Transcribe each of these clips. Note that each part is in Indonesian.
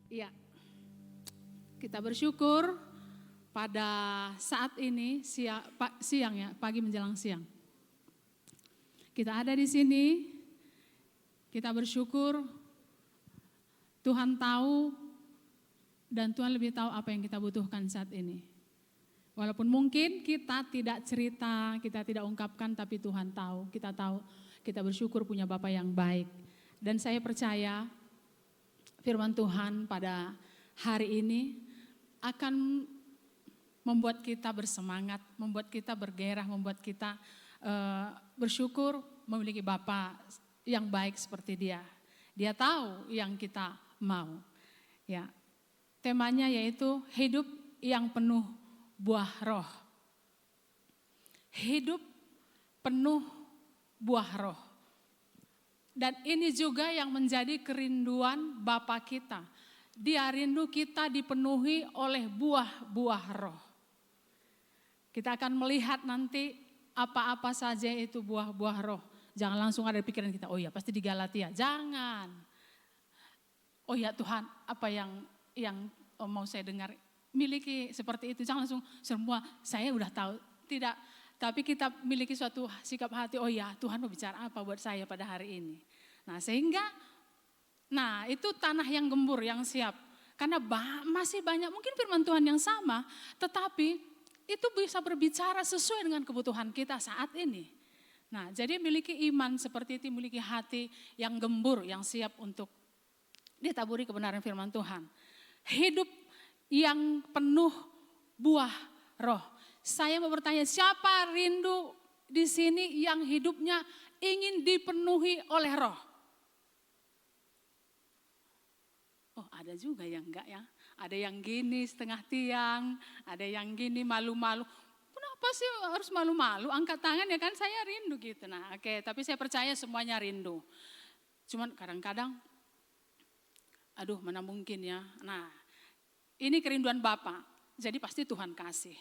Iya, kita bersyukur pada saat ini siang ya, pagi menjelang siang. Kita ada di sini, kita bersyukur Tuhan tahu dan Tuhan lebih tahu apa yang kita butuhkan saat ini. Walaupun mungkin kita tidak cerita, kita tidak ungkapkan, tapi Tuhan tahu, kita bersyukur punya Bapa yang baik. Dan saya percaya firman Tuhan pada hari ini akan membuat kita bersemangat, membuat kita bergairah, membuat kita bersyukur memiliki Bapa yang baik seperti Dia. Dia tahu yang kita mau. Ya, temanya yaitu hidup yang penuh buah roh. Hidup penuh buah roh. Dan ini juga yang menjadi kerinduan Bapa kita. Dia rindu kita dipenuhi oleh buah-buah roh. Kita akan melihat nanti apa-apa saja itu buah-buah roh. Jangan langsung ada di pikiran kita, oh ya pasti di Galatia. Jangan. Oh ya Tuhan, apa yang mau saya dengar, miliki seperti itu. Jangan langsung semua saya udah tahu. Tidak, tapi kita miliki suatu sikap hati, oh ya Tuhan mau bicara apa buat saya pada hari ini. Nah sehingga, itu tanah yang gembur, yang siap. Karena masih banyak mungkin firman Tuhan yang sama, tetapi itu bisa berbicara sesuai dengan kebutuhan kita saat ini. Nah jadi miliki iman seperti itu, miliki hati yang gembur, yang siap untuk ditaburi kebenaran firman Tuhan. Hidup yang penuh buah roh. Saya mau bertanya, siapa rindu di sini yang hidupnya ingin dipenuhi oleh roh? Oh ada juga yang enggak ya. Ada yang gini setengah tiang, ada yang gini malu-malu. Kenapa sih harus malu-malu? Angkat tangan ya kan, saya rindu gitu. Nah oke, tapi saya percaya semuanya rindu. Cuman kadang-kadang, aduh mana mungkin ya. Nah ini kerinduan Bapa, jadi pasti Tuhan kasih.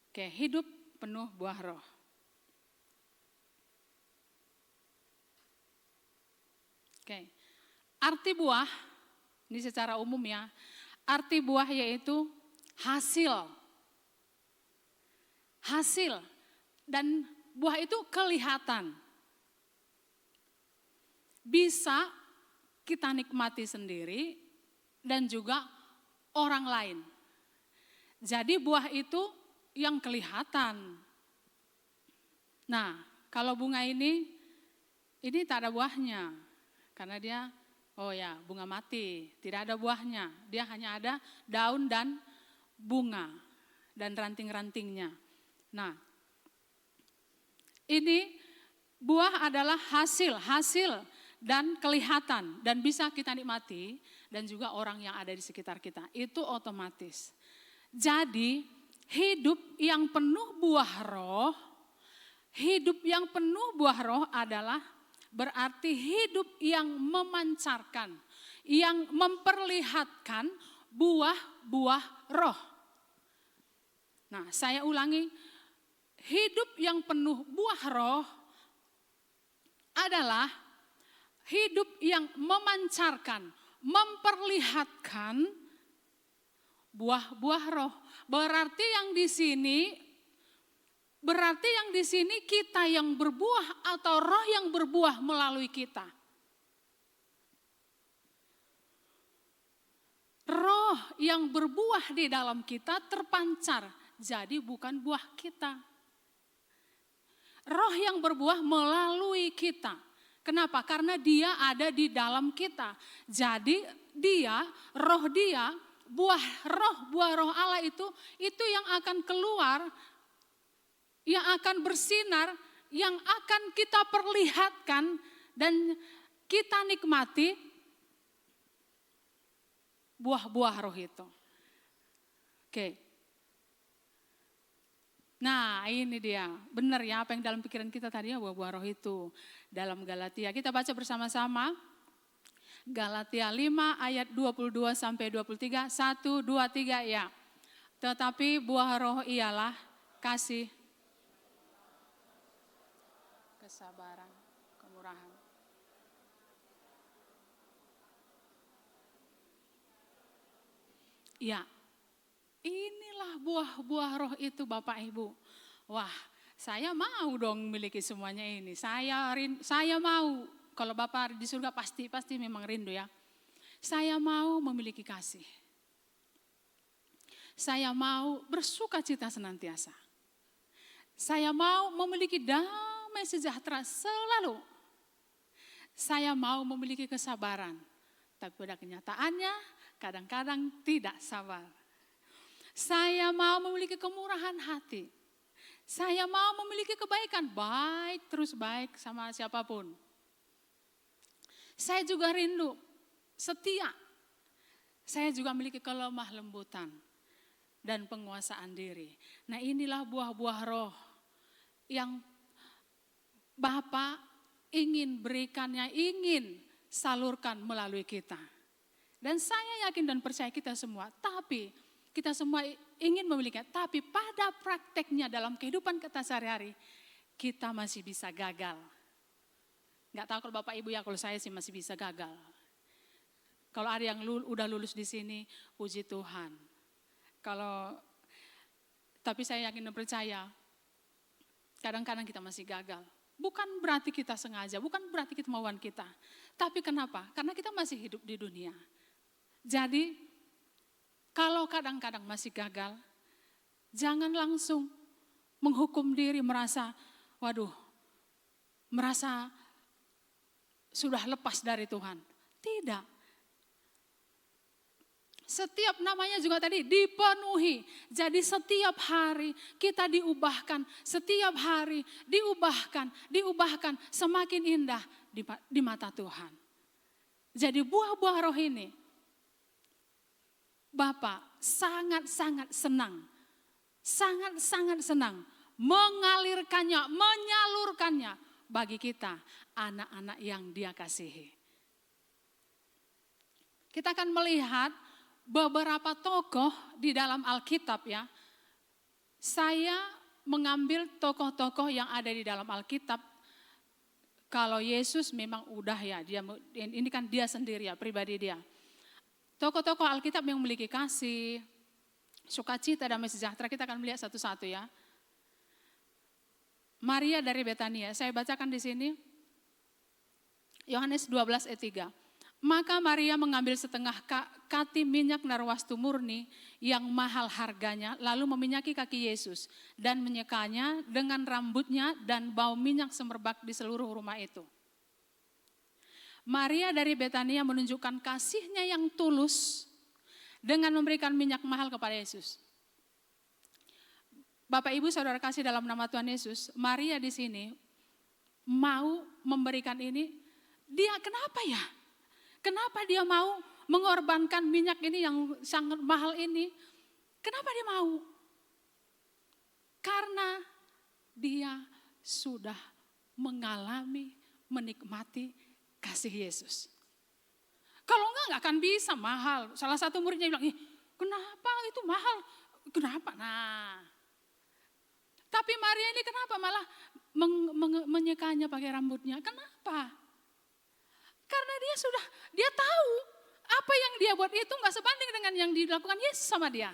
Oke, hidup penuh buah roh. Oke, arti buah, ini secara umum ya, arti buah yaitu hasil. Hasil, dan buah itu kelihatan. Bisa kita nikmati sendiri dan juga orang lain. Jadi buah itu yang kelihatan. Nah, kalau bunga ini tak ada buahnya. Karena dia, bunga mati, tidak ada buahnya. Dia hanya ada daun dan bunga dan ranting-rantingnya. Nah, ini buah adalah hasil dan kelihatan dan bisa kita nikmati dan juga orang yang ada di sekitar kita. Itu otomatis. Jadi hidup yang penuh buah roh adalah berarti hidup yang memancarkan, yang memperlihatkan buah-buah roh. Nah, saya ulangi, hidup yang penuh buah roh adalah hidup yang memancarkan, memperlihatkan buah-buah roh. Berarti yang di sini kita yang berbuah atau roh yang berbuah melalui kita. Roh yang berbuah di dalam kita terpancar, jadi bukan buah kita. Roh yang berbuah melalui kita. Kenapa? Karena dia ada di dalam kita. Jadi buah roh Allah itu yang akan keluar, yang akan bersinar, yang akan kita perlihatkan dan kita nikmati buah-buah roh itu. Oke. Nah ini dia, benar ya apa yang dalam pikiran kita tadi ya, buah-buah roh itu. Dalam Galatia, kita baca bersama-sama. Galatia 5 ayat 22 sampai 23, 1, 2, 3 ya. Tetapi buah roh ialah kasih, kesabaran, kemurahan, Ya, inilah buah-buah roh itu Bapak Ibu. Wah, saya mau dong miliki semuanya ini. Saya mau, kalau Bapak di surga pasti memang rindu ya. Saya mau memiliki kasih. Saya mau bersuka cita senantiasa. Saya mau memiliki damai sejahtera selalu. Saya mau memiliki kesabaran. Tapi pada kenyataannya kadang-kadang tidak sabar. Saya mau memiliki kemurahan hati. Saya mau memiliki kebaikan, baik terus baik sama siapapun. Saya juga rindu, setia. Saya juga memiliki kelemah lembutan dan penguasaan diri. Nah inilah buah-buah roh yang Bapa ingin berikannya, ingin salurkan melalui kita. Dan saya yakin dan percaya kita semua, tapi kita semua ingin memilikinya. Tapi pada prakteknya dalam kehidupan kita sehari-hari, kita masih bisa gagal. Nggak tahu kalau Bapak Ibu ya, kalau saya sih masih bisa gagal. Kalau ada yang udah lulus di sini, puji Tuhan. Tapi saya yakin dan percaya, kadang-kadang kita masih gagal. Bukan berarti kita sengaja, bukan berarti kita kemauan kita. Tapi kenapa? Karena kita masih hidup di dunia. Jadi, kalau kadang-kadang masih gagal, jangan langsung menghukum diri merasa sudah lepas dari Tuhan. Tidak. Setiap namanya juga tadi dipenuhi. Jadi setiap hari kita diubahkan. Setiap hari diubahkan semakin indah di mata Tuhan. Jadi buah-buah roh ini, Bapak sangat-sangat senang. Sangat-sangat senang mengalirkannya, menyalurkannya bagi kita, anak-anak yang Dia kasihi. Kita akan melihat beberapa tokoh di dalam Alkitab ya. Saya mengambil tokoh-tokoh yang ada di dalam Alkitab. Kalau Yesus memang udah ya, ini kan Dia sendiri ya, pribadi Dia. Tokoh-tokoh Alkitab yang memiliki kasih, sukacita, damai sejahtera, kita akan melihat satu-satu ya. Maria dari Betania, saya bacakan di sini. Yohanes 12 ayat 3. Maka Maria mengambil setengah kati minyak narwastu murni yang mahal harganya, lalu meminyaki kaki Yesus dan menyekanya dengan rambutnya dan bau minyak semerbak di seluruh rumah itu. Maria dari Betania menunjukkan kasihnya yang tulus dengan memberikan minyak mahal kepada Yesus. Bapak Ibu Saudara kasih dalam nama Tuhan Yesus, Maria di sini mau memberikan ini, dia kenapa ya? Kenapa dia mau mengorbankan minyak ini yang sangat mahal ini? Kenapa dia mau? Karena dia sudah mengalami, menikmati kasih Yesus. Kalau enggak akan bisa mahal. Salah satu muridnya bilang, kenapa itu mahal? Kenapa? Nah, tapi Maria ini kenapa malah menyekanya pakai rambutnya? Kenapa? Karena dia tahu apa yang dia buat itu nggak sebanding dengan yang dilakukan Yesus sama dia.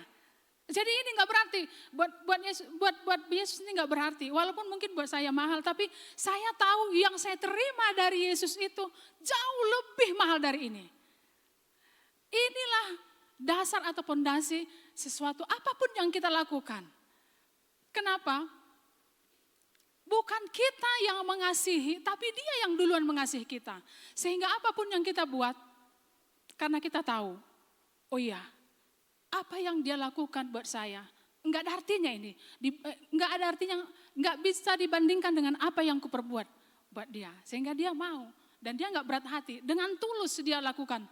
Jadi ini nggak berarti buat Yesus ini nggak berarti. Walaupun mungkin buat saya mahal, tapi saya tahu yang saya terima dari Yesus itu jauh lebih mahal dari ini. Inilah dasar atau fondasi sesuatu apapun yang kita lakukan. Kenapa? Bukan kita yang mengasihi, tapi Dia yang duluan mengasihi kita. Sehingga apapun yang kita buat, karena kita tahu, oh iya, apa yang Dia lakukan buat saya, enggak ada artinya ini. Enggak ada artinya, enggak bisa dibandingkan dengan apa yang kuperbuat buat Dia. Sehingga Dia mau, dan Dia enggak berat hati, dengan tulus Dia lakukan.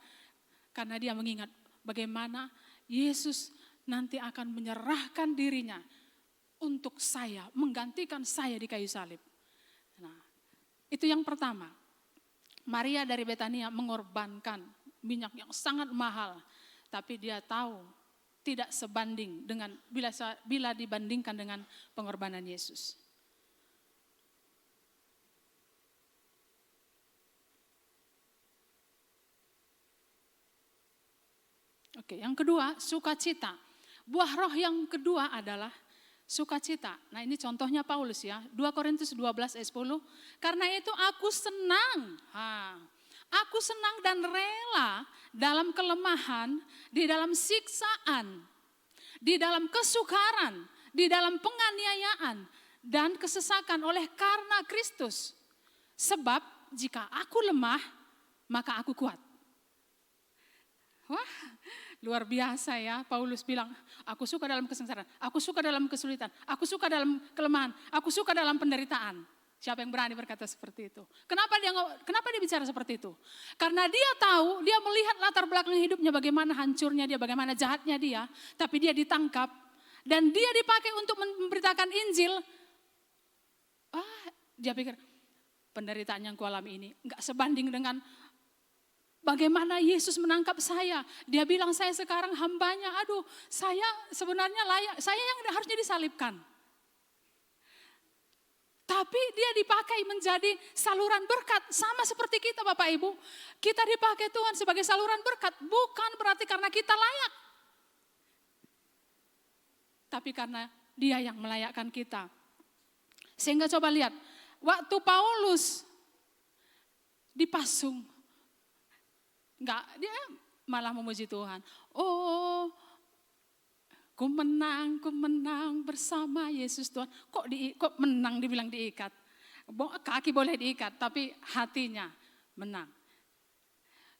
Karena Dia mengingat bagaimana Yesus nanti akan menyerahkan dirinya untuk saya, menggantikan saya di kayu salib. Nah, itu yang pertama. Maria dari Betania mengorbankan minyak yang sangat mahal. Tapi dia tahu tidak sebanding dengan bila dibandingkan dengan pengorbanan Yesus. Oke, yang kedua, sukacita. Buah roh yang kedua adalah sukacita. Nah, ini contohnya Paulus ya, 2 Korintus 12 ayat 10. Karena itu aku senang. Aku senang dan rela dalam kelemahan, di dalam siksaan, di dalam kesukaran, di dalam penganiayaan dan kesesakan oleh karena Kristus. Sebab jika aku lemah, maka aku kuat. Wah, luar biasa ya. Paulus bilang, aku suka dalam kesengsaraan, aku suka dalam kesulitan, aku suka dalam kelemahan, aku suka dalam penderitaan. Siapa yang berani berkata seperti itu? Kenapa dia bicara seperti itu? Karena dia tahu, dia melihat latar belakang hidupnya, bagaimana hancurnya dia, bagaimana jahatnya dia. Tapi dia ditangkap dan dia dipakai untuk memberitakan Injil. Dia pikir, penderitaan yang kualami ini enggak sebanding dengan bagaimana Yesus menangkap saya. Dia bilang saya sekarang hambanya. Aduh, saya sebenarnya layak. Saya yang harusnya disalibkan. Tapi dia dipakai menjadi saluran berkat. Sama seperti kita Bapak Ibu. Kita dipakai Tuhan sebagai saluran berkat. Bukan berarti karena kita layak. Tapi karena dia yang melayakkan kita. Sehingga coba lihat. Waktu Paulus dipasung. Enggak, dia malah memuji Tuhan. Oh, ku menang bersama Yesus Tuhan. Kok menang dibilang diikat? Kaki boleh diikat, tapi hatinya menang.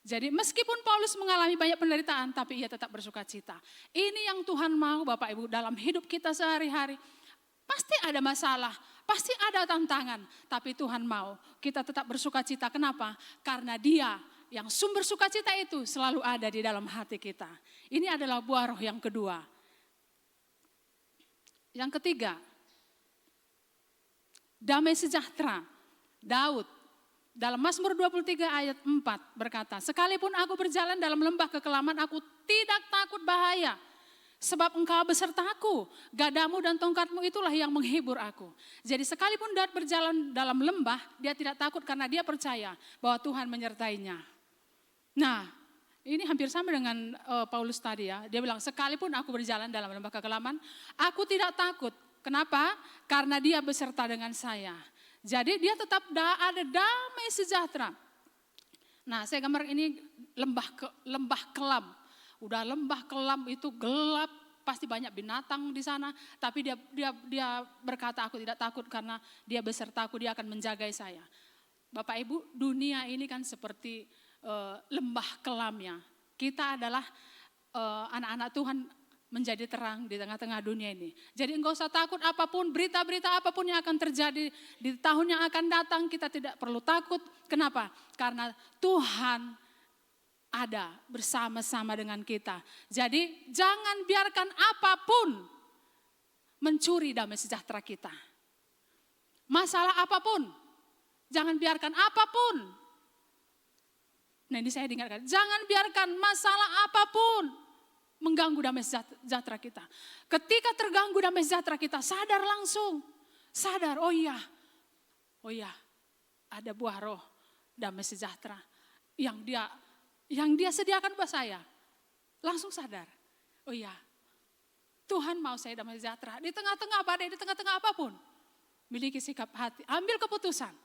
Jadi meskipun Paulus mengalami banyak penderitaan, tapi ia tetap bersuka cita. Ini yang Tuhan mau Bapak Ibu dalam hidup kita sehari-hari. Pasti ada masalah, pasti ada tantangan. Tapi Tuhan mau kita tetap bersuka cita. Kenapa? Karena Dia yang sumber sukacita itu selalu ada di dalam hati kita. Ini adalah buah roh yang kedua. Yang ketiga, damai sejahtera. Daud dalam Mazmur 23 ayat 4 berkata, sekalipun aku berjalan dalam lembah kekelaman, aku tidak takut bahaya. Sebab engkau besertaku, gadamu dan tongkatmu itulah yang menghibur aku. Jadi sekalipun Daud berjalan dalam lembah, dia tidak takut karena dia percaya bahwa Tuhan menyertainya. Nah, ini hampir sama dengan Paulus tadi ya. Dia bilang, sekalipun aku berjalan dalam lembah kekelaman, aku tidak takut. Kenapa? Karena dia beserta dengan saya. Jadi dia tetap ada damai sejahtera. Nah, saya gambar ini lembah kelam. Udah lembah kelam itu gelap, pasti banyak binatang di sana. Tapi dia berkata, aku tidak takut karena dia besertaku, dia akan menjagai saya. Bapak Ibu, dunia ini kan seperti lembah kelamnya. Kita adalah anak-anak Tuhan menjadi terang di tengah-tengah dunia ini. Jadi enggak usah takut apapun, berita-berita apapun yang akan terjadi di tahun yang akan datang, kita tidak perlu takut. Kenapa? Karena Tuhan ada bersama-sama dengan kita. Jadi jangan biarkan apapun mencuri damai sejahtera kita. Masalah apapun, jangan biarkan apapun. Nah, ini saya diingatkan, jangan biarkan masalah apapun mengganggu damai sejahtera kita. Ketika terganggu damai sejahtera kita, sadar langsung. Sadar, oh iya, ada buah roh damai sejahtera yang dia sediakan buat saya. Langsung sadar, oh iya, Tuhan mau saya damai sejahtera. Di tengah-tengah badai, di tengah-tengah apapun. Miliki sikap hati, ambil keputusan.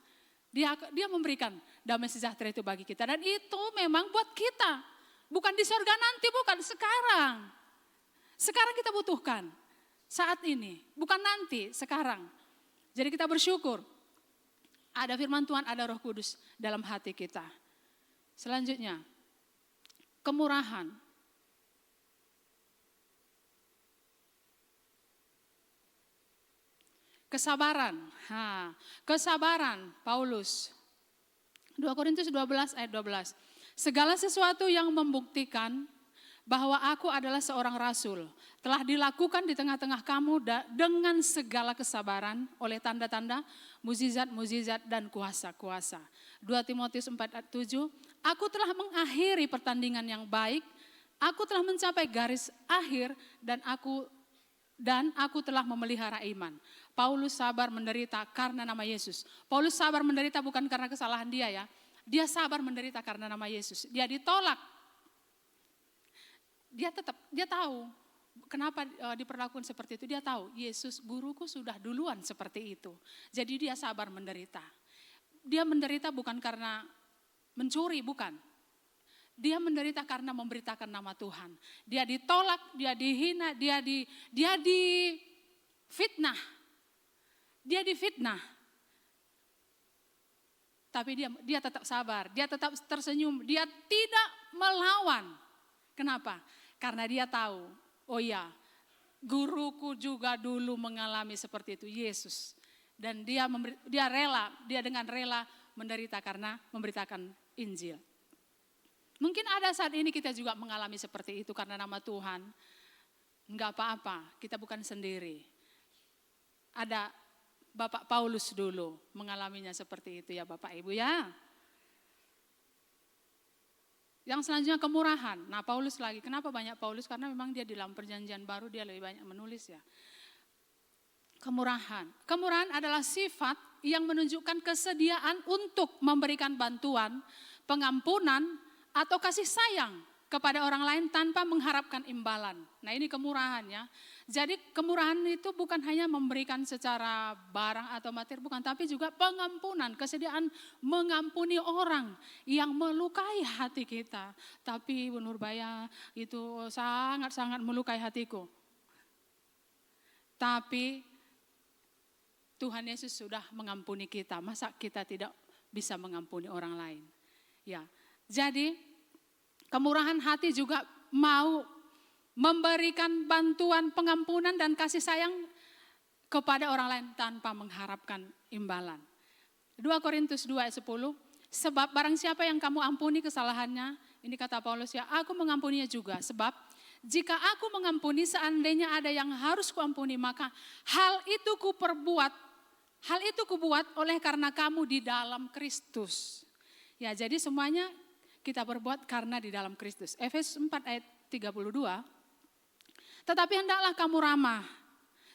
Dia memberikan damai sejahtera itu bagi kita. Dan itu memang buat kita. Bukan di surga nanti, bukan sekarang. Sekarang kita butuhkan. Saat ini, bukan nanti, sekarang. Jadi kita bersyukur. Ada firman Tuhan, ada Roh Kudus dalam hati kita. Selanjutnya, kemurahan. Kesabaran. Kesabaran Paulus. 2 Korintus 12 ayat 12. Segala sesuatu yang membuktikan bahwa aku adalah seorang rasul telah dilakukan di tengah-tengah kamu dengan segala kesabaran oleh tanda-tanda, mukjizat-mukjizat dan kuasa-kuasa. 2 Timotius 4 ayat 7. Aku telah mengakhiri pertandingan yang baik, aku telah mencapai garis akhir dan aku telah memelihara iman. Paulus sabar menderita karena nama Yesus. Paulus sabar menderita bukan karena kesalahan dia ya. Dia sabar menderita karena nama Yesus. Dia ditolak. dia tahu kenapa diperlakukan seperti itu. Dia tahu Yesus guruku sudah duluan seperti itu. Jadi dia sabar menderita. Dia menderita bukan karena mencuri, bukan. Dia menderita karena memberitakan nama Tuhan. Dia ditolak, dia dihina, dia difitnah. Dia difitnah. Tapi dia tetap sabar, dia tetap tersenyum, dia tidak melawan. Kenapa? Karena dia tahu, oh ya, guruku juga dulu mengalami seperti itu, Yesus. Dan dia dengan rela menderita karena memberitakan Injil. Mungkin ada saat ini kita juga mengalami seperti itu karena nama Tuhan. Enggak apa-apa, kita bukan sendiri. Ada Bapak Paulus dulu mengalaminya seperti itu ya Bapak Ibu ya. Yang selanjutnya kemurahan. Nah Paulus lagi, kenapa banyak Paulus? Karena memang dia di dalam perjanjian baru dia lebih banyak menulis ya. Kemurahan. Kemurahan adalah sifat yang menunjukkan kesediaan untuk memberikan bantuan, pengampunan, atau kasih sayang kepada orang lain tanpa mengharapkan imbalan. Nah ini kemurahan ya. Jadi kemurahan itu bukan hanya memberikan secara barang atau materi, bukan. Tapi juga pengampunan, kesediaan mengampuni orang yang melukai hati kita. Tapi Bu Nurbaya itu sangat-sangat melukai hatiku. Tapi Tuhan Yesus sudah mengampuni kita. Masa kita tidak bisa mengampuni orang lain? Ya. Jadi kemurahan hati juga mau memberikan bantuan, pengampunan dan kasih sayang kepada orang lain tanpa mengharapkan imbalan. 2 Korintus 2 ayat 10, sebab barang siapa yang kamu ampuni kesalahannya, ini kata Paulus ya, aku mengampuninya juga. Sebab jika aku mengampuni seandainya ada yang harus kuampuni, maka hal itu kubuat oleh karena kamu di dalam Kristus. Ya jadi semuanya kita berbuat karena di dalam Kristus. Efesus 4 ayat 32. Tetapi hendaklah kamu ramah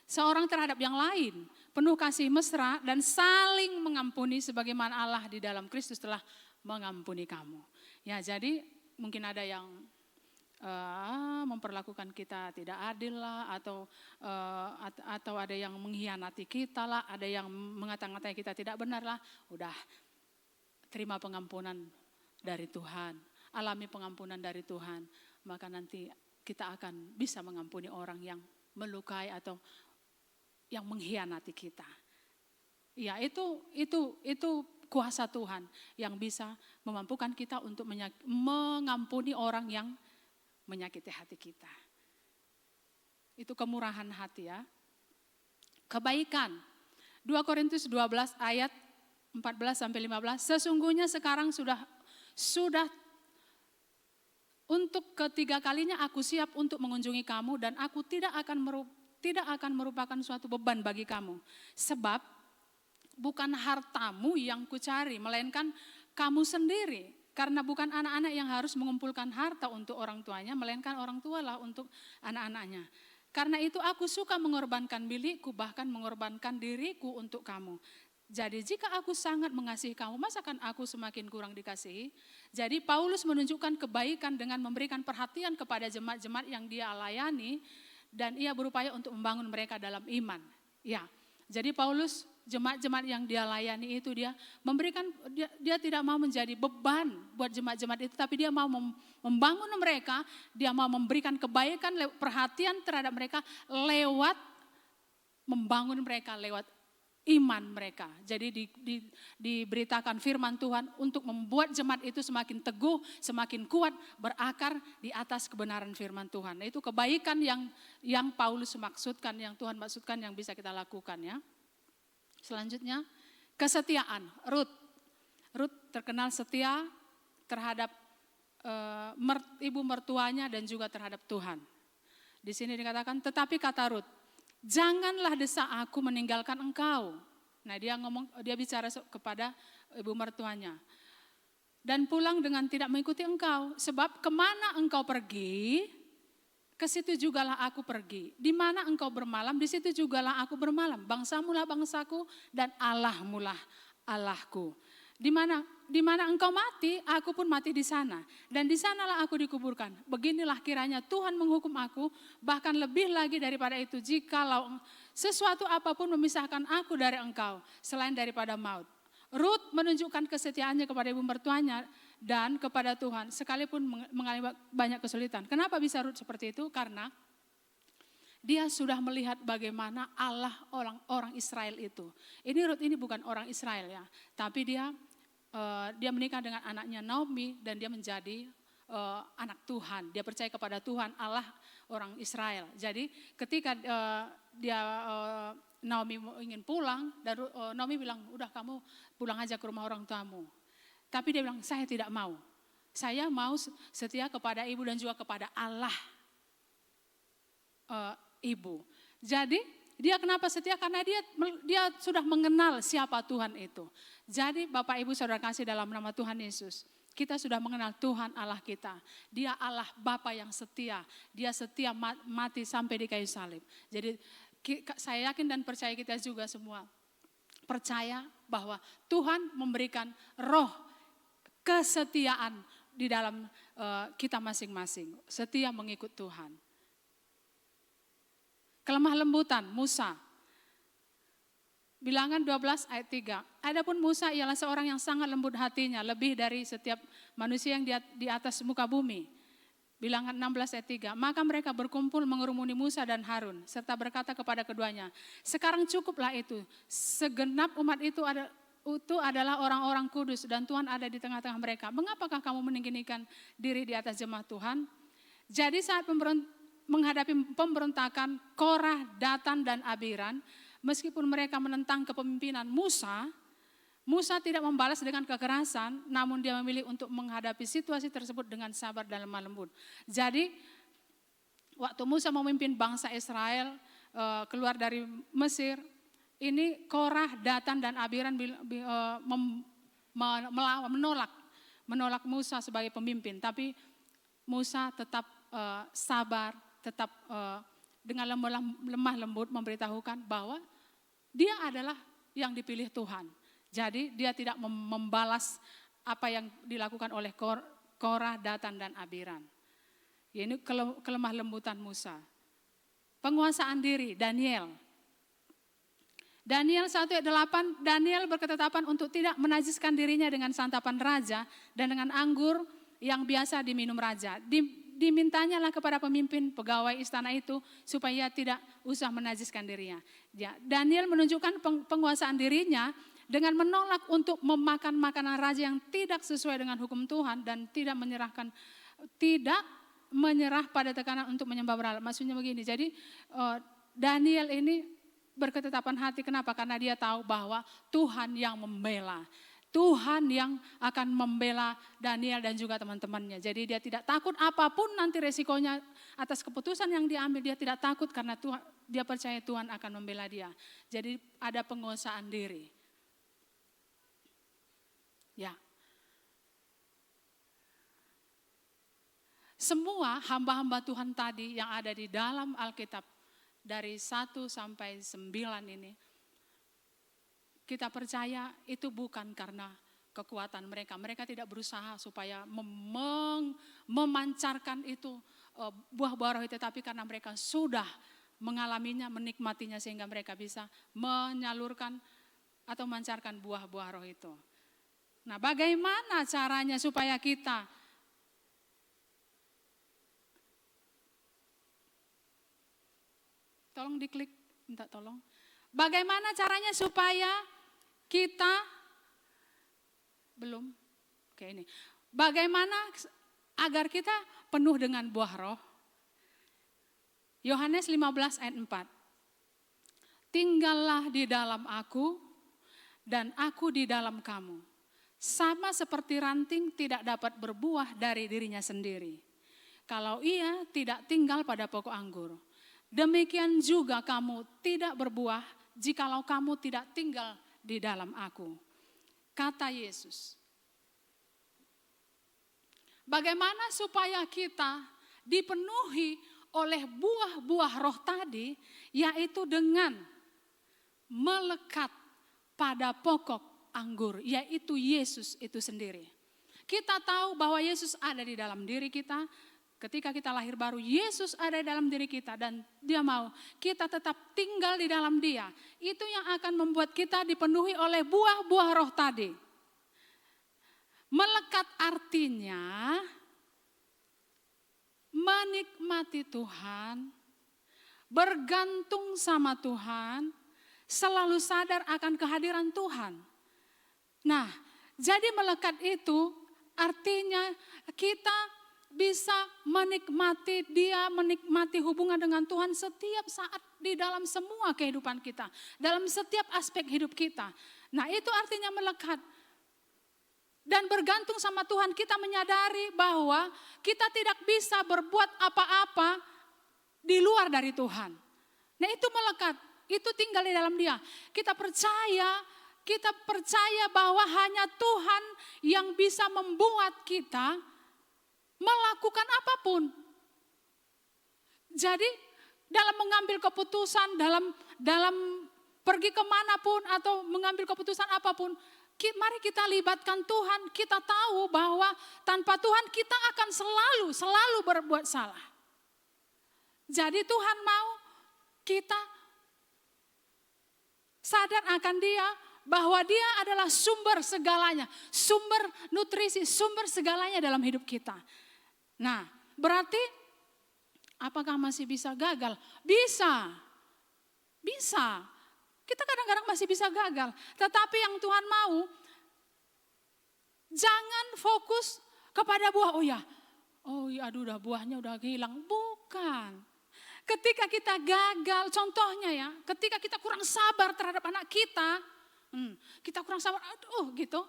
seorang terhadap yang lain, penuh kasih mesra dan saling mengampuni sebagaimana Allah di dalam Kristus telah mengampuni kamu. Ya, jadi mungkin ada yang memperlakukan kita tidak adil lah, atau ada yang mengkhianati kita lah, ada yang mengata-ngatai kita tidak benar lah. Udah terima pengampunan dari Tuhan, alami pengampunan dari Tuhan, maka nanti kita akan bisa mengampuni orang yang melukai atau yang mengkhianati kita. Ya, itu kuasa Tuhan yang bisa memampukan kita untuk mengampuni orang yang menyakiti hati kita. Itu kemurahan hati ya. Kebaikan. 2 Korintus 12 ayat 14 sampai 15. Sesungguhnya sekarang sudah untuk ketiga kalinya aku siap untuk mengunjungi kamu dan aku tidak akan merupakan suatu beban bagi kamu. Sebab bukan hartamu yang kucari, melainkan kamu sendiri. Karena bukan anak-anak yang harus mengumpulkan harta untuk orang tuanya, melainkan orang tualah untuk anak-anaknya. Karena itu aku suka mengorbankan milikku, bahkan mengorbankan diriku untuk kamu. Jadi jika aku sangat mengasihi kamu, masakan aku semakin kurang dikasihi? Jadi Paulus menunjukkan kebaikan dengan memberikan perhatian kepada jemaat-jemaat yang dia layani dan ia berupaya untuk membangun mereka dalam iman. Ya, jadi Paulus jemaat-jemaat yang dia layani itu dia memberikan, dia tidak mau menjadi beban buat jemaat-jemaat itu, tapi dia mau membangun mereka, dia mau memberikan kebaikan, perhatian terhadap mereka lewat membangun mereka lewat iman mereka. Jadi diberitakan firman Tuhan untuk membuat jemaat itu semakin teguh, semakin kuat, berakar di atas kebenaran firman Tuhan. Nah, itu kebaikan yang Paulus maksudkan, yang Tuhan maksudkan yang bisa kita lakukan ya. Selanjutnya kesetiaan. Rut terkenal setia terhadap ibu mertuanya dan juga terhadap Tuhan. Di sini dikatakan, tetapi kata Rut, janganlah desak aku meninggalkan engkau. Nah dia bicara kepada ibu mertuanya. Dan pulang dengan tidak mengikuti engkau. Sebab kemana engkau pergi, ke situ jugalah aku pergi. Di mana engkau bermalam, di situ jugalah aku bermalam. Bangsamulah bangsaku dan Allahmulah Allahku. Di mana di mana engkau mati, aku pun mati di sana. Dan di sanalah aku dikuburkan. Beginilah kiranya Tuhan menghukum aku, bahkan lebih lagi daripada itu, jikalau sesuatu apapun memisahkan aku dari engkau, selain daripada maut. Rut menunjukkan kesetiaannya kepada ibu mertuanya dan kepada Tuhan, sekalipun mengalami banyak kesulitan. Kenapa bisa Rut seperti itu? Karena dia sudah melihat bagaimana Allah orang Israel itu. Ini Rut ini bukan orang Israel ya, tapi dia menikah dengan anaknya Naomi dan dia menjadi anak Tuhan. Dia percaya kepada Tuhan Allah orang Israel. Jadi ketika Naomi ingin pulang, dan Naomi bilang, udah kamu pulang aja ke rumah orang tuamu. Tapi dia bilang, saya tidak mau. Saya mau setia kepada ibu dan juga kepada Allah ibu. Jadi dia kenapa setia? Karena dia sudah mengenal siapa Tuhan itu. Jadi Bapak Ibu Saudara kasih dalam nama Tuhan Yesus, kita sudah mengenal Tuhan Allah kita. Dia Allah Bapa yang setia. Dia setia mati sampai di kayu salib. Jadi saya yakin dan percaya kita juga semua percaya bahwa Tuhan memberikan roh kesetiaan di dalam kita masing-masing. Setia mengikut Tuhan. Kelemah lembutan Musa. Bilangan 12 ayat 3. Adapun Musa ialah seorang yang sangat lembut hatinya, lebih dari setiap manusia yang di atas muka bumi. Bilangan 16 ayat 3. Maka mereka berkumpul mengerumuni Musa dan Harun, serta berkata kepada keduanya, sekarang cukuplah itu, segenap umat itu adalah orang-orang kudus dan Tuhan ada di tengah-tengah mereka. Mengapakah kamu meninggikan diri di atas jemaat Tuhan? Jadi saat menghadapi pemberontakan Korah, Datan dan Abiram, meskipun mereka menentang kepemimpinan Musa tidak membalas dengan kekerasan, namun dia memilih untuk menghadapi situasi tersebut dengan sabar dan lemah lembut. Jadi waktu Musa memimpin bangsa Israel keluar dari Mesir, ini Korah, Datan dan Abiram menolak Musa sebagai pemimpin, tapi Musa tetap sabar, tetap dengan lemah lembut memberitahukan bahwa dia adalah yang dipilih Tuhan. Jadi dia tidak membalas apa yang dilakukan oleh Korah, Datan dan Abiram. Ini kelemah lembutan Musa. Penguasaan diri Daniel. Daniel 1 ayat 8, Daniel berketetapan untuk tidak menajiskan dirinya dengan santapan raja dan dengan anggur yang biasa diminum raja. Dimintanya lah kepada pemimpin pegawai istana itu supaya tidak usah menajiskan dirinya. Ya, Daniel menunjukkan penguasaan dirinya dengan menolak untuk memakan makanan raja yang tidak sesuai dengan hukum Tuhan dan tidak menyerah pada tekanan untuk menyembah berhala. Maksudnya begini, jadi Daniel ini berketetapan hati. Kenapa? Karena dia tahu bahwa Tuhan yang membela. Tuhan yang akan membela Daniel dan juga teman-temannya. Jadi dia tidak takut apapun nanti resikonya atas keputusan yang diambil. Dia tidak takut karena dia percaya Tuhan akan membela dia. Jadi ada penguasaan diri. Ya. Semua hamba-hamba Tuhan tadi yang ada di dalam Alkitab dari 1 sampai 9 ini, kita percaya itu bukan karena kekuatan mereka. Mereka tidak berusaha supaya memancarkan itu buah-buah roh itu, tapi karena mereka sudah mengalaminya, menikmatinya sehingga mereka bisa menyalurkan atau memancarkan buah-buah roh itu. Nah, bagaimana caranya supaya kita tolong diklik, minta tolong. Bagaimana caranya supaya kita belum? Oke, ini. Bagaimana agar kita penuh dengan buah roh? Yohanes 15 ayat 4. Tinggallah di dalam aku dan aku di dalam kamu. Sama seperti ranting tidak dapat berbuah dari dirinya sendiri, kalau ia tidak tinggal pada pokok anggur. Demikian juga kamu tidak berbuah jikalau kamu tidak tinggal di dalam aku. Kata Yesus. Bagaimana supaya kita dipenuhi oleh buah-buah roh tadi, yaitu dengan melekat pada pokok anggur, yaitu Yesus itu sendiri. Kita tahu bahwa Yesus ada di dalam diri kita. Ketika kita lahir baru, Yesus ada di dalam diri kita dan Dia mau kita tetap tinggal di dalam Dia. Itu yang akan membuat kita dipenuhi oleh buah-buah roh tadi. Melekat artinya menikmati Tuhan, bergantung sama Tuhan, selalu sadar akan kehadiran Tuhan. Nah, jadi melekat itu artinya kita bisa menikmati Dia, menikmati hubungan dengan Tuhan setiap saat di dalam semua kehidupan kita. Dalam setiap aspek hidup kita. Nah, itu artinya melekat. Dan bergantung sama Tuhan, kita menyadari bahwa kita tidak bisa berbuat apa-apa di luar dari Tuhan. Nah, itu melekat, itu tinggal di dalam Dia. Kita percaya bahwa hanya Tuhan yang bisa membuat kita melakukan apapun. Jadi dalam mengambil keputusan, dalam pergi kemanapun atau mengambil keputusan apapun, mari kita libatkan Tuhan. Kita tahu bahwa tanpa Tuhan kita akan selalu berbuat salah. Jadi Tuhan mau kita sadar akan Dia, bahwa Dia adalah sumber segalanya, sumber nutrisi, sumber segalanya dalam hidup kita. Nah, berarti apakah masih bisa gagal? Bisa. Kita kadang-kadang masih bisa gagal. Tetapi yang Tuhan mau, jangan fokus kepada buah. Aduh udah buahnya udah hilang. Bukan. Ketika kita gagal, contohnya ya, ketika kita kurang sabar terhadap anak kita kurang sabar, gitu.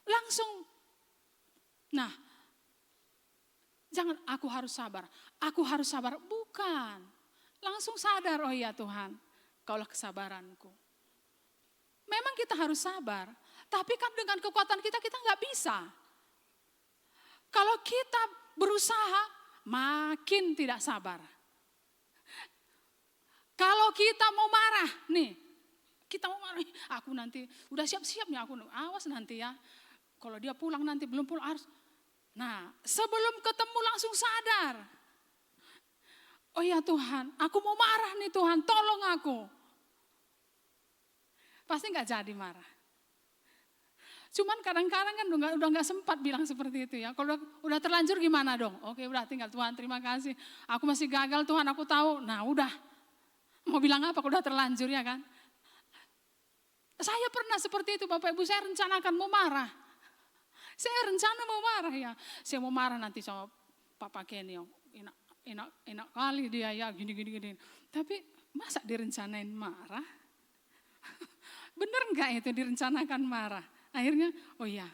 Langsung, jangan aku harus sabar. Bukan. Langsung sadar, oh ya Tuhan, Kaulah kesabaranku. Memang kita harus sabar, tapi kan dengan kekuatan kita nggak bisa. Kalau kita berusaha, makin tidak sabar. Kalau kita mau marah, aku nanti udah siap-siap nih, aku awas nanti ya. Kalau dia pulang nanti belum pulang harus. Nah, sebelum ketemu langsung sadar. Oh ya Tuhan, aku mau marah nih Tuhan, tolong aku. Pasti nggak jadi marah. Cuman kadang-kadang kan udah nggak sempat bilang seperti itu ya. Kalau udah terlanjur gimana dong? Oke, udah tinggal Tuhan terima kasih. Aku masih gagal Tuhan, aku tahu. Nah udah, mau bilang apa? Udah terlanjur ya kan? Saya pernah seperti itu Bapak Ibu, saya rencanakan mau marah. Saya rencana mau marah ya. Saya mau marah nanti sama Papa Kenny. Enak kali dia ya gini. Tapi masa direncanain marah? Bener enggak itu direncanakan marah? Akhirnya oh ya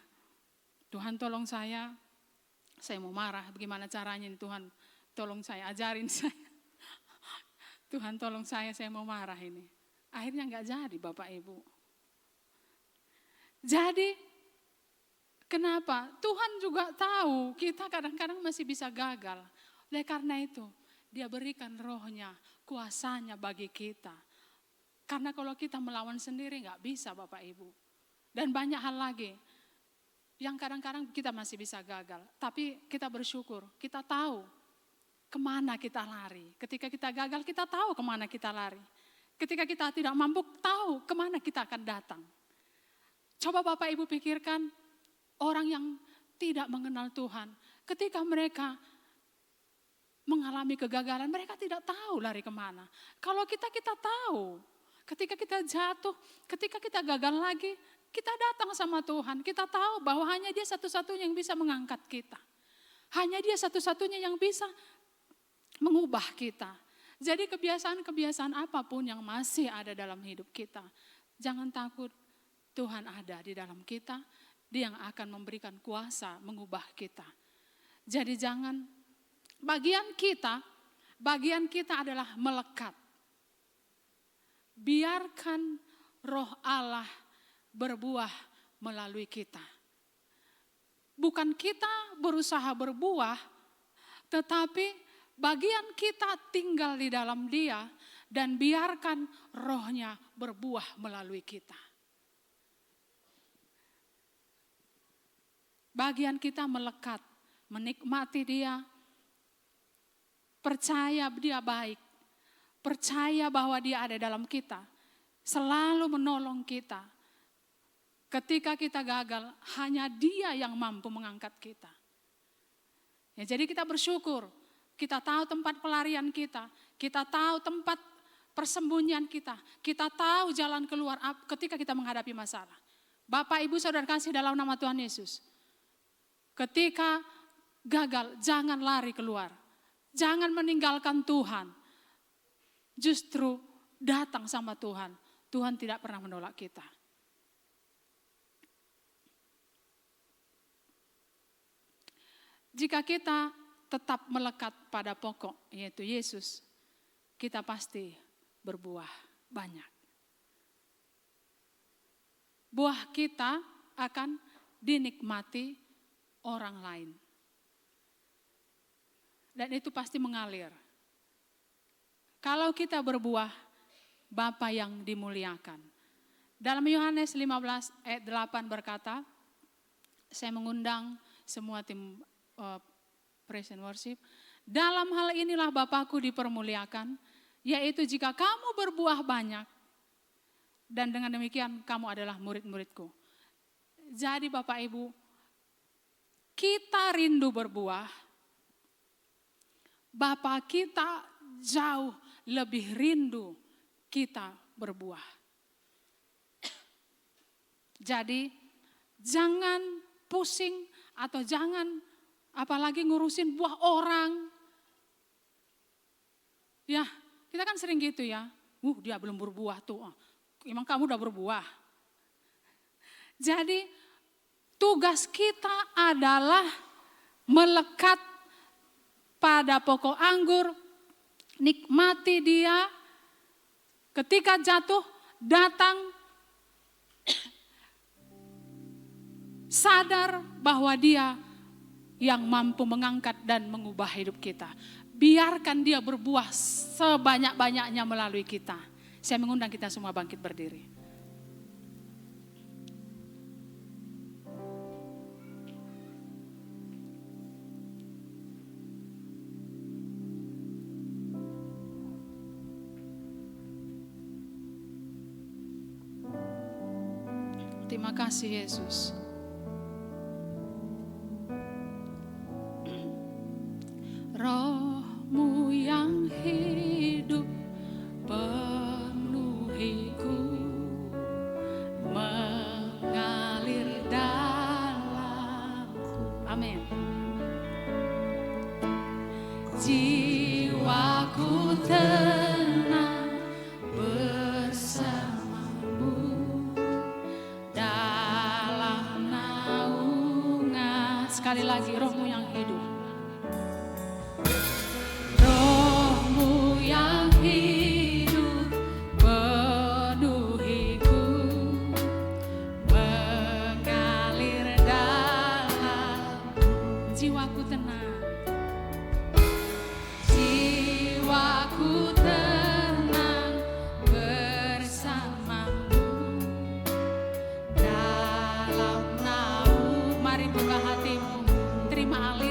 Tuhan tolong saya mau marah. Bagaimana caranya nih Tuhan? Tolong saya, ajarin saya. Tuhan tolong saya mau marah ini. Akhirnya enggak jadi Bapak Ibu. Jadi kenapa? Tuhan juga tahu kita kadang-kadang masih bisa gagal. Oleh karena itu Dia berikan rohnya, kuasanya bagi kita. Karena kalau kita melawan sendiri nggak bisa Bapak Ibu. Dan banyak hal lagi yang kadang-kadang kita masih bisa gagal. Tapi kita bersyukur, kita tahu kemana kita lari. Ketika kita gagal kita tahu kemana kita lari. Ketika kita tidak mampu tahu kemana kita akan datang. Coba Bapak Ibu pikirkan orang yang tidak mengenal Tuhan. Ketika mereka mengalami kegagalan, mereka tidak tahu lari kemana. Kalau kita tahu. Ketika kita jatuh, ketika kita gagal lagi, kita datang sama Tuhan. Kita tahu bahwa hanya Dia satu-satunya yang bisa mengangkat kita. Hanya Dia satu-satunya yang bisa mengubah kita. Jadi kebiasaan-kebiasaan apapun yang masih ada dalam hidup kita, jangan takut. Tuhan ada di dalam kita, Dia yang akan memberikan kuasa mengubah kita. Jadi bagian kita adalah melekat. Biarkan roh Allah berbuah melalui kita. Bukan kita berusaha berbuah, tetapi bagian kita tinggal di dalam Dia dan biarkan rohnya berbuah melalui kita. Bagian kita melekat, menikmati Dia, percaya Dia baik, percaya bahwa Dia ada dalam kita, selalu menolong kita. Ketika kita gagal, hanya Dia yang mampu mengangkat kita. Ya, jadi kita bersyukur, kita tahu tempat pelarian kita tahu tempat persembunyian kita tahu jalan keluar ketika kita menghadapi masalah. Bapak, Ibu, Saudara kasih dalam nama Tuhan Yesus. Ketika gagal, jangan lari keluar. Jangan meninggalkan Tuhan. Justru datang sama Tuhan. Tuhan tidak pernah menolak kita. Jika kita tetap melekat pada pokok, yaitu Yesus, kita pasti berbuah banyak. Buah kita akan dinikmati orang lain. Dan itu pasti mengalir. Kalau kita berbuah, Bapa yang dimuliakan. Dalam Yohanes 15 ayat 8 berkata, saya mengundang semua tim praise and worship. Dalam hal inilah Bapakku dipermuliakan, yaitu jika kamu berbuah banyak, dan dengan demikian kamu adalah murid-muridku. Jadi Bapak Ibu, kita rindu berbuah, Bapa kita jauh lebih rindu kita berbuah. Jadi jangan pusing atau jangan apalagi ngurusin buah orang. Ya, kita kan sering gitu ya. Dia belum berbuah tuh. Emang kamu udah berbuah? Jadi tugas kita adalah melekat pada pokok anggur, nikmati Dia. Ketika jatuh, datang, sadar bahwa Dia yang mampu mengangkat dan mengubah hidup kita. Biarkan Dia berbuah sebanyak-banyaknya melalui kita. Saya mengundang kita semua bangkit berdiri. Terima kasih Yesus. Roh-Mu yang hidup penuhiku, mengalir dalamku. Amin. Jiwaku tenang bersamamu dalam naungan. Sekali lagi, Roh-Mu yang hidup. Roh-Mu yang hidup penuhiku, mengalir dalam jiwaku tenang. Jiwaku tenang bersamamu dalam naungan. Mari buka hatimu, terima alih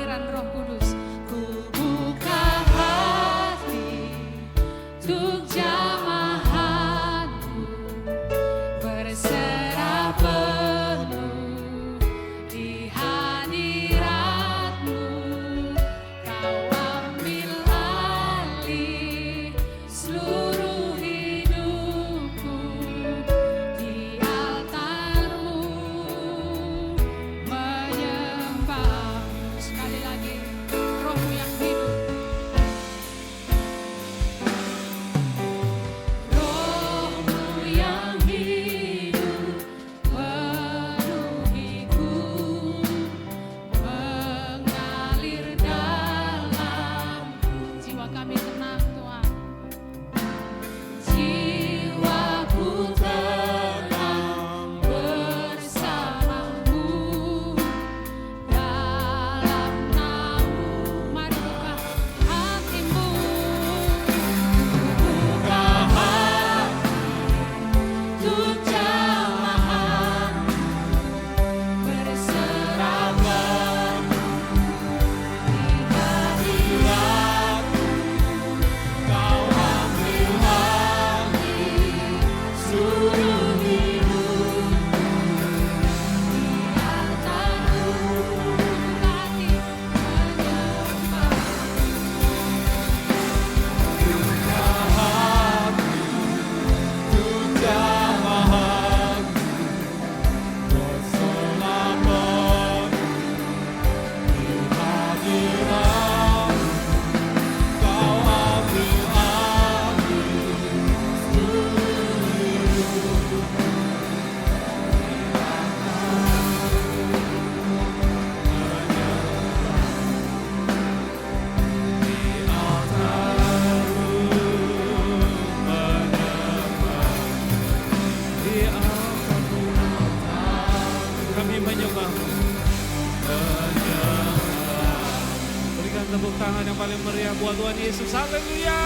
meriah buat Tuhan Yesus. Haleluya.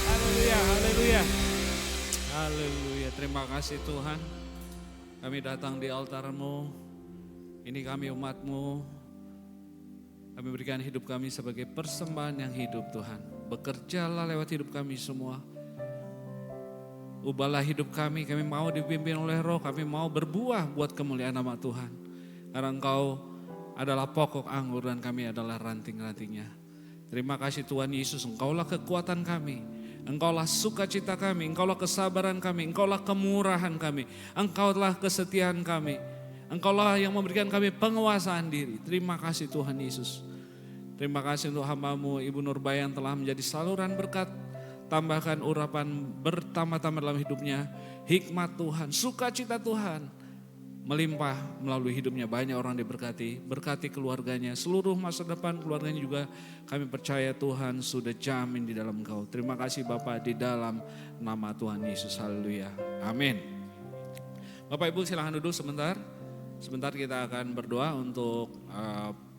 Haleluya. Haleluya. Haleluya. Terima kasih Tuhan. Kami datang di altar-Mu. Ini kami umat-Mu. Kami berikan hidup kami sebagai persembahan yang hidup Tuhan. Bekerjalah lewat hidup kami semua. Ubahlah hidup kami mau dipimpin oleh Roh, kami mau berbuah buat kemuliaan nama Tuhan. Karena Engkau adalah pokok anggur dan kami adalah ranting-rantingnya. Terima kasih Tuhan Yesus, Engkaulah kekuatan kami. Engkaulah sukacita kami, Engkaulah kesabaran kami, Engkaulah kemurahan kami, Engkaulah kesetiaan kami. Engkaulah yang memberikan kami penguasaan diri. Terima kasih Tuhan Yesus. Terima kasih untuk hamba-Mu Ibu Nurbaya yang telah menjadi saluran berkat. Tambahkan urapan bertambah-tambah dalam hidupnya. Hikmat Tuhan, sukacita Tuhan melimpah melalui hidupnya. Banyak orang diberkati, berkati keluarganya, seluruh masa depan keluarganya juga kami percaya Tuhan sudah jamin di dalam Engkau. Terima kasih Bapak di dalam nama Tuhan Yesus. Haleluya. Amin. Bapak Ibu silahkan duduk sebentar. Sebentar kita akan berdoa untuk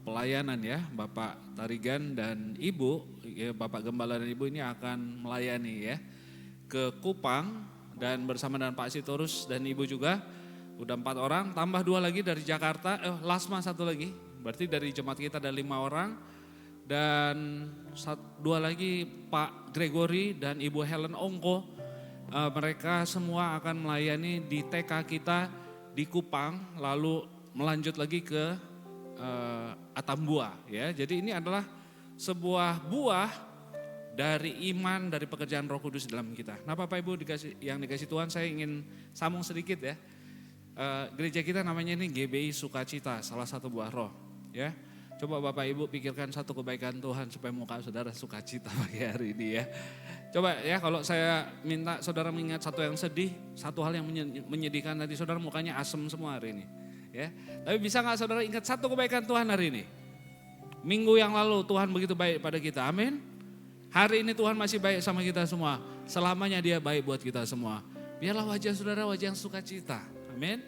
pelayanan ya. Bapak Tarigan dan Ibu, ya, Bapak Gembala dan Ibu ini akan melayani ya ke Kupang dan bersama dengan Pak Sitorus dan Ibu juga. Udah 4 orang, tambah 2 lagi dari Jakarta, Lasma 1 lagi. Berarti dari jemaat kita ada 5 orang. Dan 2 lagi Pak Gregory dan Ibu Helen Ongko. Mereka semua akan melayani di TK kita di Kupang, lalu melanjut lagi ke Atambua ya. Jadi ini adalah sebuah buah dari iman, dari pekerjaan Roh Kudus dalam kita. Nah Bapak Ibu yang dikasih Tuhan, saya ingin sambung sedikit ya. Gereja kita namanya ini GBI Sukacita, salah satu buah roh ya. Coba Bapak Ibu pikirkan satu kebaikan Tuhan supaya muka saudara sukacita pagi hari ini ya. Coba ya, kalau saya minta saudara mengingat satu yang sedih, satu hal yang menyedihkan, tadi saudara mukanya asem semua hari ini ya. Tapi bisa gak saudara ingat satu kebaikan Tuhan hari ini? Minggu yang lalu Tuhan begitu baik pada kita, amin. Hari ini Tuhan masih baik sama kita semua, selamanya Dia baik buat kita semua. Biarlah wajah saudara wajah yang sukacita, amin.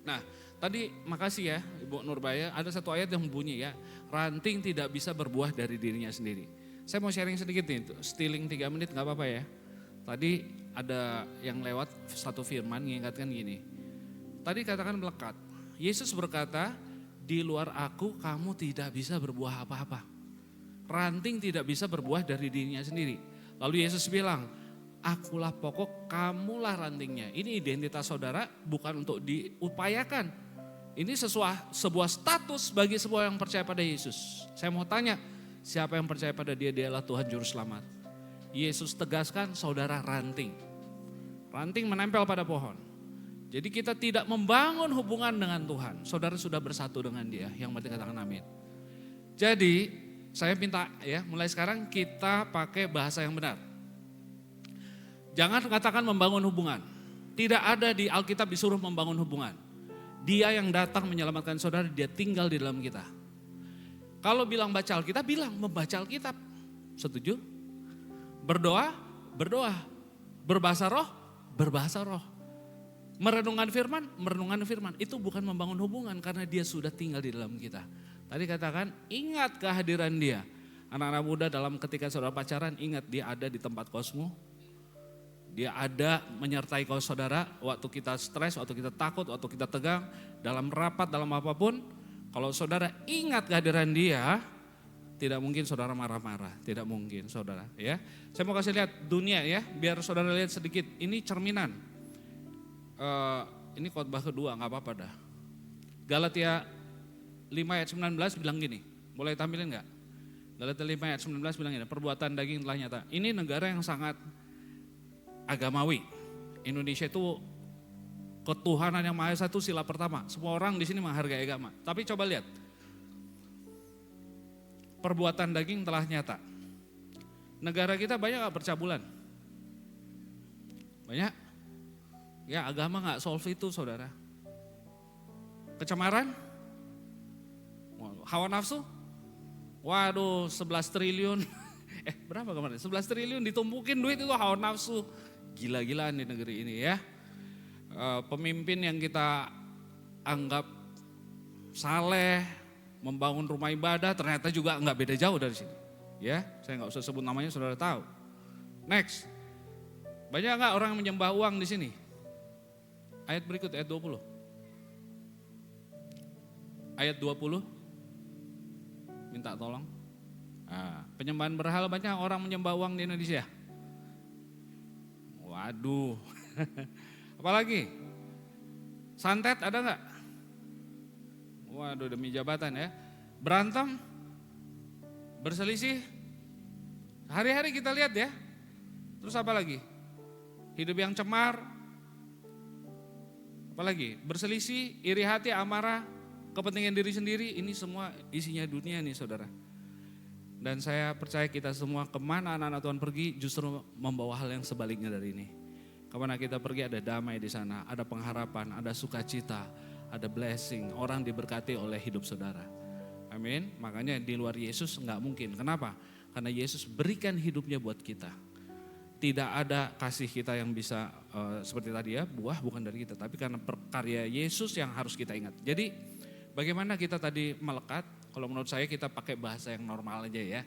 Nah tadi makasih ya Ibu Nurbaya, ada satu ayat yang bunyi ya, ranting tidak bisa berbuah dari dirinya sendiri. Saya mau sharing sedikit nih, stealing 3 menit gak apa-apa ya. Tadi ada yang lewat satu firman mengingatkan gini. Tadi katakan melekat, Yesus berkata, di luar aku kamu tidak bisa berbuah apa-apa. Ranting tidak bisa berbuah dari dirinya sendiri. Lalu Yesus bilang, akulah pokok, kamulah rantingnya. Ini identitas saudara bukan untuk diupayakan. Ini sebuah status bagi sebuah yang percaya pada Yesus. Saya mau tanya, siapa yang percaya pada Dia, Dialah Tuhan Juru Selamat. Yesus tegaskan saudara ranting. Ranting menempel pada pohon. Jadi kita tidak membangun hubungan dengan Tuhan. Saudara sudah bersatu dengan Dia, yang berarti katakan amin. Jadi saya minta ya, mulai sekarang kita pakai bahasa yang benar. Jangan katakan membangun hubungan. Tidak ada di Alkitab disuruh membangun hubungan. Dia yang datang menyelamatkan saudara, Dia tinggal di dalam kita. Kalau bilang baca Alkitab, bilang membaca Alkitab. Setuju? Berdoa, berdoa. Berbahasa roh, berbahasa roh. Merenungkan firman, merenungkan firman. Itu bukan membangun hubungan karena Dia sudah tinggal di dalam kita. Tadi katakan ingat kehadiran Dia. Anak-anak muda dalam ketika saudara pacaran, ingat Dia ada di tempat kosmu. Dia ada menyertai kau saudara waktu kita stres, waktu kita takut, waktu kita tegang, dalam rapat, dalam apapun. Kalau saudara ingat kehadiran Dia, tidak mungkin saudara marah-marah, tidak mungkin saudara ya. Saya mau kasih lihat dunia ya, biar saudara lihat sedikit. Ini cerminan. Ini khotbah kedua, gak apa-apa dah. Galatia 5 ayat 19 bilang gini, boleh tampilin gak? Galatia 5 ayat 19 bilang gini, perbuatan daging telah nyata. Ini negara yang sangat agamawi. Indonesia itu ketuhanan yang Maha Esa itu sila pertama. Semua orang di sini menghargai agama. Tapi coba lihat. Perbuatan daging telah nyata. Negara kita banyak gak percabulan? Banyak? Ya agama gak solve itu saudara. Kecemaran? Hawa nafsu? Waduh 11 triliun. Berapa kemarin? 11 triliun ditumpukin duit itu hawa nafsu. Gila-gilaan di negeri ini ya. Pemimpin yang kita anggap saleh, membangun rumah ibadah ternyata juga enggak beda jauh dari sini. Ya, saya nggak usah sebut namanya, saudara tahu. Next, banyak nggak orang yang menyembah uang di sini? Ayat berikut, ayat 20. Ayat 20, minta tolong. Nah, penyembahan berhala, banyak orang menyembah uang di Indonesia. Waduh, apalagi? Santet ada nggak? Waduh, demi jabatan ya. Berantem, berselisih, hari-hari kita lihat ya. Terus apa lagi? Hidup yang cemar, apalagi? Berselisih, iri hati, amarah, kepentingan diri sendiri, ini semua isinya dunia nih saudara. Dan saya percaya kita semua kemana anak-anak Tuhan pergi justru membawa hal yang sebaliknya dari ini. Kemana kita pergi ada damai di sana, ada pengharapan, ada sukacita, ada blessing, orang diberkati oleh hidup saudara. Amin. Makanya di luar Yesus nggak mungkin. Kenapa? Karena Yesus berikan hidupnya buat kita. Tidak ada kasih kita yang bisa seperti tadi ya, buah bukan dari kita, tapi karena karya Yesus yang harus kita ingat. Jadi bagaimana kita tadi melekat? Kalau menurut saya kita pakai bahasa yang normal aja ya.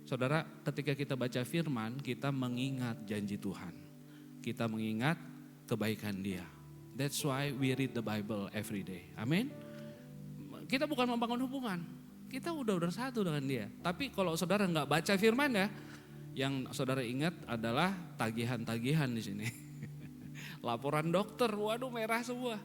Saudara, ketika kita baca firman, kita mengingat janji Tuhan. Kita mengingat kebaikan Dia. That's why we read the Bible every day. Amin. Kita bukan membangun hubungan. Kita udah bersatu dengan Dia. Tapi kalau saudara nggak baca firman ya, yang saudara ingat adalah tagihan-tagihan di sini. Laporan dokter, waduh merah semua.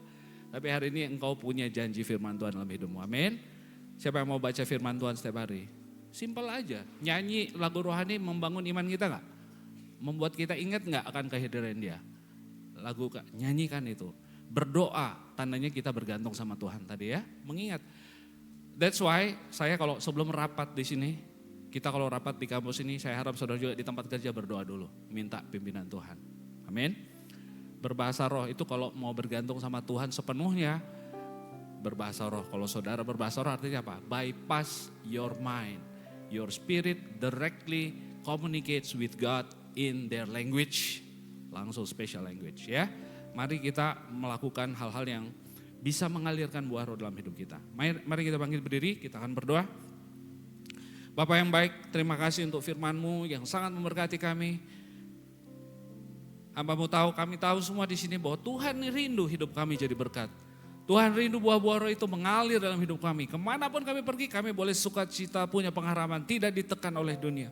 Tapi hari ini engkau punya janji firman Tuhan dalam hidupmu. Amin. Siapa yang mau baca firman Tuhan setiap hari? Simpel aja. Nyanyi lagu rohani membangun iman kita gak? Membuat kita ingat gak akan kehadiran Dia? Lagu nyanyikan itu. Berdoa, tandanya kita bergantung sama Tuhan tadi ya. Mengingat. That's why saya kalau sebelum rapat di sini, kita kalau rapat di kampus ini, saya harap saudara juga di tempat kerja berdoa dulu. Minta pimpinan Tuhan. Amin. Berbahasa roh itu kalau mau bergantung sama Tuhan sepenuhnya, berbahasa roh. Kalau saudara berbahasa roh artinya apa? Bypass your mind. Your spirit directly communicates with God in their language. Langsung special language ya. Mari kita melakukan hal-hal yang bisa mengalirkan buah roh dalam hidup kita. Mari kita bangkit berdiri, kita akan berdoa. Bapak yang baik, terima kasih untuk firman-Mu yang sangat memberkati kami. Hamba-Mu tahu, kami tahu semua di sini bahwa Tuhan rindu hidup kami jadi berkat. Tuhan rindu buah-buah roh itu mengalir dalam hidup kami. Kemanapun kami pergi, kami boleh sukacita, punya pengharapan, tidak ditekan oleh dunia.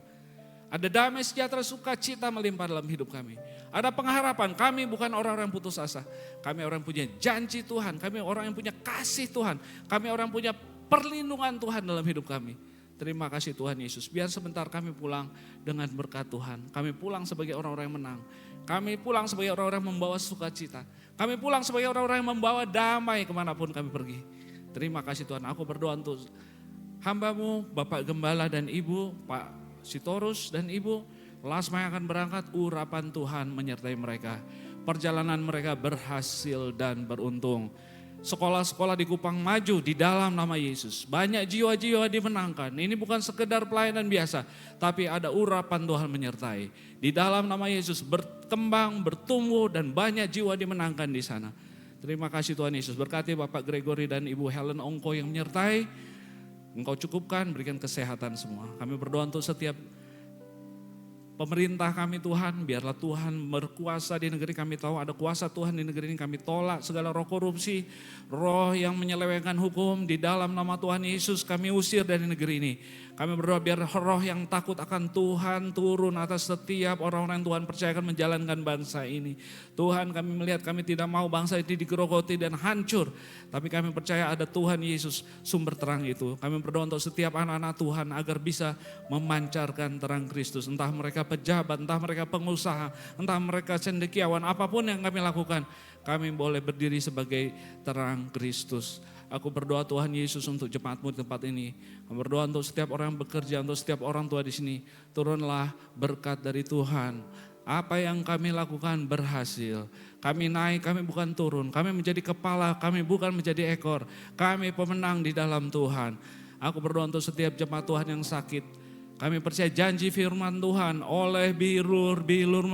Ada damai sejahtera, sukacita melimpah dalam hidup kami. Ada pengharapan, kami bukan orang-orang putus asa. Kami orang yang punya janji Tuhan, kami orang yang punya kasih Tuhan. Kami orang yang punya perlindungan Tuhan dalam hidup kami. Terima kasih Tuhan Yesus, biar sebentar kami pulang dengan berkat Tuhan. Kami pulang sebagai orang-orang yang menang. Kami pulang sebagai orang-orang yang membawa sukacita. Kami pulang sebagai orang-orang yang membawa damai kemanapun kami pergi. Terima kasih Tuhan, aku berdoa untuk hamba-Mu, Bapak Gembala dan Ibu, Pak Sitorus dan Ibu Lasma yang akan berangkat, urapan Tuhan menyertai mereka. Perjalanan mereka berhasil dan beruntung. Sekolah-sekolah di Kupang maju di dalam nama Yesus. Banyak jiwa-jiwa dimenangkan. Ini bukan sekedar pelayanan biasa, tapi ada urapan Tuhan menyertai. Di dalam nama Yesus berkembang, bertumbuh dan banyak jiwa dimenangkan di sana. Terima kasih Tuhan Yesus. Berkati Bapak Gregory dan Ibu Helen Ongko yang menyertai. Engkau cukupkan, berikan kesehatan semua. Kami berdoa untuk setiap pemerintah kami Tuhan, biarlah Tuhan berkuasa di negeri kami, tahu ada kuasa Tuhan di negeri ini. Kami tolak segala roh korupsi, roh yang menyelewengkan hukum. Di dalam nama Tuhan Yesus kami usir dari negeri ini. Kami berdoa biar roh yang takut akan Tuhan turun atas setiap orang-orang yang Tuhan percayakan menjalankan bangsa ini. Tuhan, kami melihat kami tidak mau bangsa ini digerogoti dan hancur. Tapi kami percaya ada Tuhan Yesus sumber terang itu. Kami berdoa untuk setiap anak-anak Tuhan agar bisa memancarkan terang Kristus. Entah mereka pejabat, entah mereka pengusaha, entah mereka cendekiawan, apapun yang kami lakukan, kami boleh berdiri sebagai terang Kristus. Aku berdoa Tuhan Yesus untuk jemaat-Mu di tempat ini. Aku berdoa untuk setiap orang yang bekerja, untuk setiap orang tua di sini. Turunlah berkat dari Tuhan. Apa yang kami lakukan berhasil. Kami naik, kami bukan turun. Kami menjadi kepala, kami bukan menjadi ekor. Kami pemenang di dalam Tuhan. Aku berdoa untuk setiap jemaat Tuhan yang sakit. Kami percaya janji firman Tuhan, oleh bilur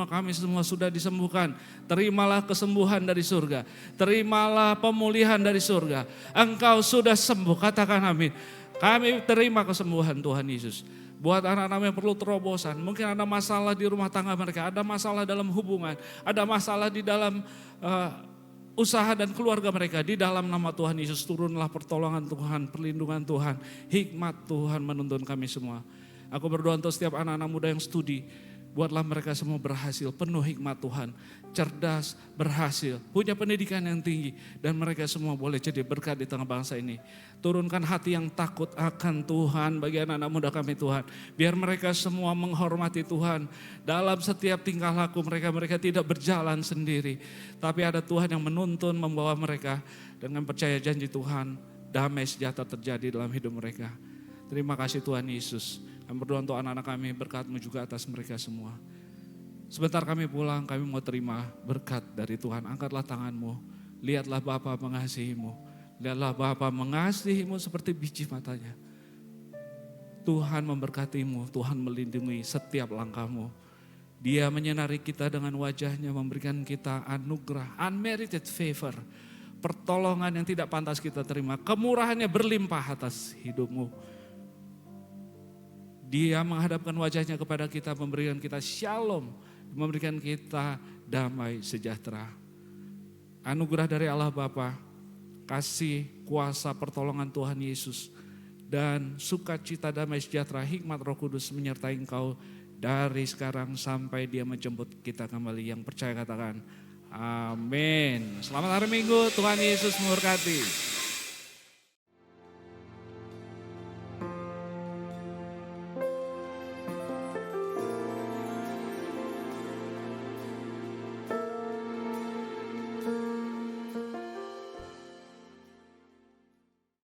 kami semua sudah disembuhkan. Terimalah kesembuhan dari surga. Terimalah pemulihan dari surga. Engkau sudah sembuh, katakan amin. Kami terima kesembuhan Tuhan Yesus. Buat anak-anak yang perlu terobosan, mungkin ada masalah di rumah tangga mereka, ada masalah dalam hubungan, ada masalah di dalam usaha dan keluarga mereka. Di dalam nama Tuhan Yesus, turunlah pertolongan Tuhan, perlindungan Tuhan, hikmat Tuhan menuntun kami semua. Aku berdoa untuk setiap anak-anak muda yang studi, buatlah mereka semua berhasil, penuh hikmat Tuhan, cerdas, berhasil, punya pendidikan yang tinggi, dan mereka semua boleh jadi berkat di tengah bangsa ini. Turunkan hati yang takut akan Tuhan bagi anak-anak muda kami Tuhan. Biar mereka semua menghormati Tuhan. Dalam setiap tingkah laku mereka tidak berjalan sendiri. Tapi ada Tuhan yang menuntun, membawa mereka dengan percaya janji Tuhan. Damai sejahtera terjadi dalam hidup mereka. Terima kasih Tuhan Yesus. Kami berdoa untuk anak-anak kami, berkat-Mu juga atas mereka semua. Sebentar kami pulang, kami mau terima berkat dari Tuhan. Angkatlah tangan-Mu, lihatlah Bapa mengasihi-Mu. Lihatlah Bapa mengasihi-Mu seperti biji matanya. Tuhan memberkati-Mu, Tuhan melindungi setiap langkah-Mu. Dia menyenari kita dengan wajah-Nya, memberikan kita anugerah, unmerited favor. Pertolongan yang tidak pantas kita terima, kemurahan-Nya berlimpah atas hidup-Mu. Dia menghadapkan wajahnya kepada kita, memberikan kita shalom, memberikan kita damai sejahtera. Anugerah dari Allah Bapa, kasih kuasa pertolongan Tuhan Yesus, dan sukacita damai sejahtera hikmat Roh Kudus menyertai engkau dari sekarang sampai Dia menjemput kita kembali. Yang percaya katakan amin. Selamat hari Minggu, Tuhan Yesus memberkati.